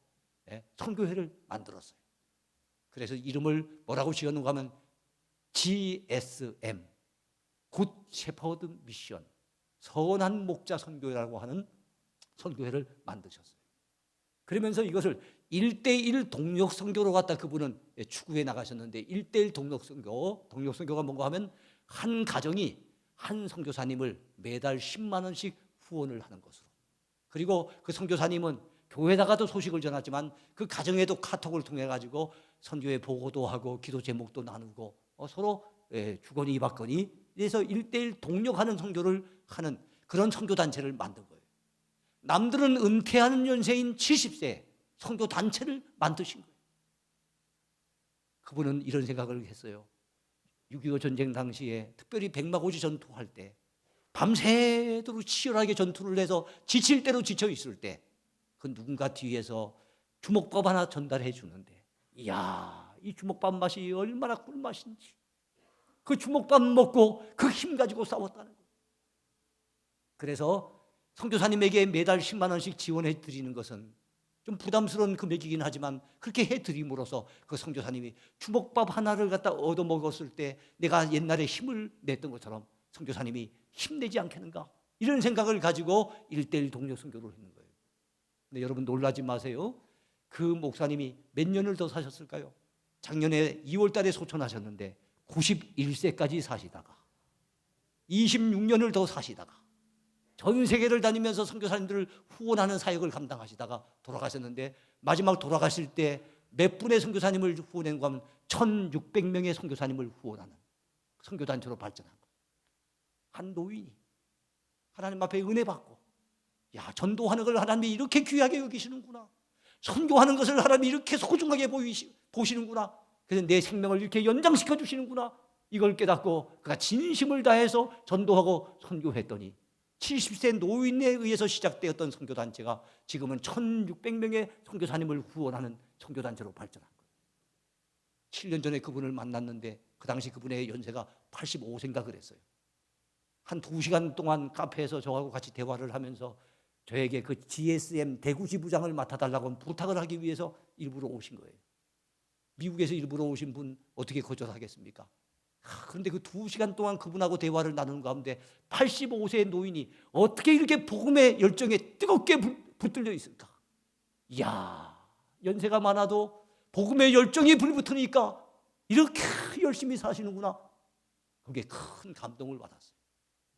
S1: 선교회를 만들었어요. 그래서 이름을 뭐라고 지었는가 하면 GSM, 굿 shepherd 미션, 선한 목자 선교회라고 하는 선교회를 만드셨어요. 그러면서 이것을 1:1 동력 선교로 갖다 그분은 추구해 나가셨는데, 1:1 동력 선교가 뭔가 하면 한 가정이 한 선교사님을 매달 10만 원씩 후원을 하는 것으로, 그리고 그 선교사님은 교회에다가도 소식을 전하지만 그 가정에도 카톡을 통해 가지고 선교회 보고도 하고 기도 제목도 나누고 서로 주거니 받거니, 그래서 1:1 동력하는 선교를 하는 그런 선교단체를 만든 거예요. 남들은 은퇴하는 연세인 70세 선교단체를 만드신 거예요. 그분은 이런 생각을 했어요. 6.25 전쟁 당시에 특별히 백마고지 전투할 때 밤새도록 치열하게 전투를 해서 지칠 대로 지쳐 있을 때 그 누군가 뒤에서 주먹밥 하나 전달해 주는데, 이야, 이 주먹밥 맛이 얼마나 꿀맛인지, 그 주먹밥 먹고 그 힘 가지고 싸웠다는 거예요. 그래서 선교사님에게 매달 10만 원씩 지원해 드리는 것은 좀 부담스러운 금액이긴 하지만 그렇게 해 드림으로써 그 선교사님이 주먹밥 하나를 갖다 얻어 먹었을 때 내가 옛날에 힘을 냈던 것처럼 선교사님이 힘내지 않겠는가, 이런 생각을 가지고 1:1 동력 선교를 했는 거예요. 근데 여러분 놀라지 마세요. 그 목사님이 몇 년을 더 사셨을까요? 작년에 2월 달에 소천하셨는데 91세까지 사시다가 26년을 더 사시다가 전 세계를 다니면서 선교사님들을 후원하는 사역을 감당하시다가 돌아가셨는데, 마지막 돌아가실 때 몇 분의 선교사님을 후원했는가 하면 1600명의 선교사님을 후원하는 선교단체로 발전한 거예요. 한 노인이 하나님 앞에 은혜 받고, 야, 전도하는 걸 하나님이 이렇게 귀하게 여기시는구나, 선교하는 것을 하나님이 이렇게 소중하게 보시는구나, 그래서 내 생명을 이렇게 연장시켜 주시는구나, 이걸 깨닫고 그가 진심을 다해서 전도하고 선교했더니 70세 노인에 의해서 시작되었던 선교단체가 지금은 1600명의 선교사님을 후원하는 선교단체로 발전한 거예요. 7년 전에 그분을 만났는데 그 당시 그분의 연세가 85세인가 그랬어요. 한 2시간 동안 카페에서 저하고 같이 대화를 하면서 저에게 그 GSM 대구 지부장을 맡아달라고 부탁을 하기 위해서 일부러 오신 거예요. 미국에서 일부러 오신 분 어떻게 거절하겠습니까? 그런데 그 2시간 동안 그분하고 대화를 나누는 가운데 85세의 노인이 어떻게 이렇게 복음의 열정에 뜨겁게 붙들려 있을까? 이야, 연세가 많아도 복음의 열정이 불붙으니까 이렇게 열심히 사시는구나. 그게 큰 감동을 받았어요.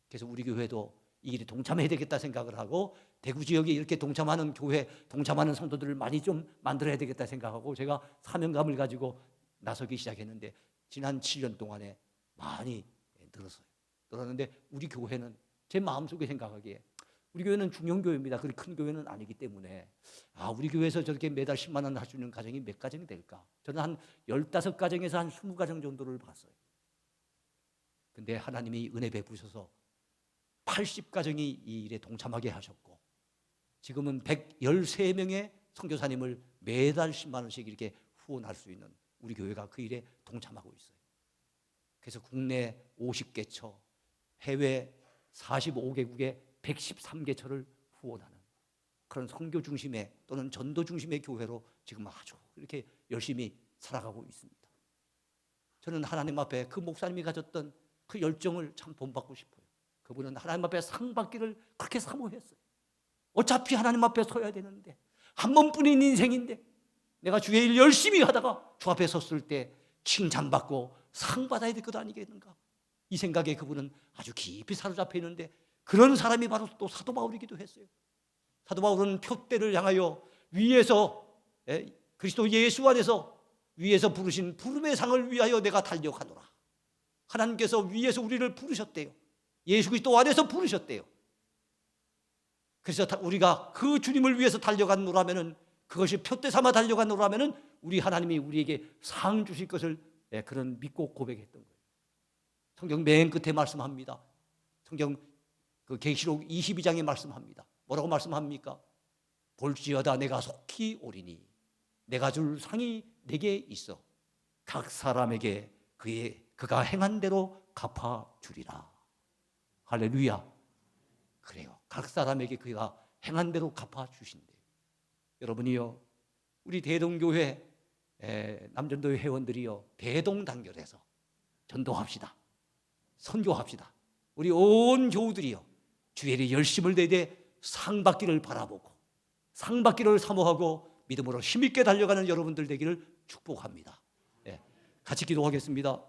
S1: 그래서 우리 교회도 이 일에 동참해야 되겠다 생각을 하고, 대구 지역에 이렇게 동참하는 교회, 동참하는 성도들을 많이 좀 만들어야 되겠다 생각하고 제가 사명감을 가지고 나서기 시작했는데, 지난 7년 동안에 많이 늘었는데 우리 교회는 제 마음속에 생각하기에 우리 교회는 중형교회입니다. 그리 큰 교회는 아니기 때문에 우리 교회에서 저렇게 매달 10만 원 할 수 있는 가정이 몇 가정이 될까? 저는 한 15가정에서 한 20가정 정도를 봤어요. 근데 하나님이 은혜 베푸셔서 80가정이 이 일에 동참하게 하셨고, 지금은 113명의 선교사님을 매달 10만 원씩 이렇게 후원할 수 있는 우리 교회가 그 일에 동참하고 있어요. 그래서 국내 50개처, 해외 45개국의 113개처를 후원하는 그런 선교 중심의 또는 전도 중심의 교회로 지금 아주 이렇게 열심히 살아가고 있습니다. 저는 하나님 앞에 그 목사님이 가졌던 그 열정을 참 본받고 싶어요. 그분은 하나님 앞에 상 받기를 그렇게 사모했어요. 어차피 하나님 앞에 서야 되는데, 한 번뿐인 인생인데 내가 주의 일 열심히 하다가 주 앞에 섰을 때 칭찬받고 상 받아야 될 것 아니겠는가, 이 생각에 그분은 아주 깊이 사로잡혀 있는데, 그런 사람이 바로 또 사도 바울이기도 했어요. 사도 바울은 표대를 향하여 위에서 그리스도 예수 안에서 위에서 부르신 부름의 상을 위하여 내가 달려가노라. 하나님께서 위에서 우리를 부르셨대요. 예수 그리스도 안에서 부르셨대요. 그래서 우리가 그 주님을 위해서 달려가노라면은, 그것이 표대 삼아 달려가노라면은 우리 하나님이 우리에게 상 주실 것을 그런 믿고 고백했던 거예요. 성경 맨 끝에 말씀합니다. 성경 그 계시록 22장에 말씀합니다. 뭐라고 말씀합니까? 볼지어다 내가 속히 오리니 내가 줄 상이 내게 있어 각 사람에게 그가 행한 대로 갚아 주리라. 할렐루야. 그래요. 각 사람에게 그가 행한 대로 갚아 주신대요. 여러분이요, 우리 대동교회 남전도회 회원들이요, 대동단결해서 전도합시다. 선교합시다. 우리 온 교우들이요, 주의 일에 열심을 내되 상 받기를 바라보고 상 받기를 사모하고 믿음으로 힘있게 달려가는 여러분들 되기를 축복합니다. 같이 기도하겠습니다.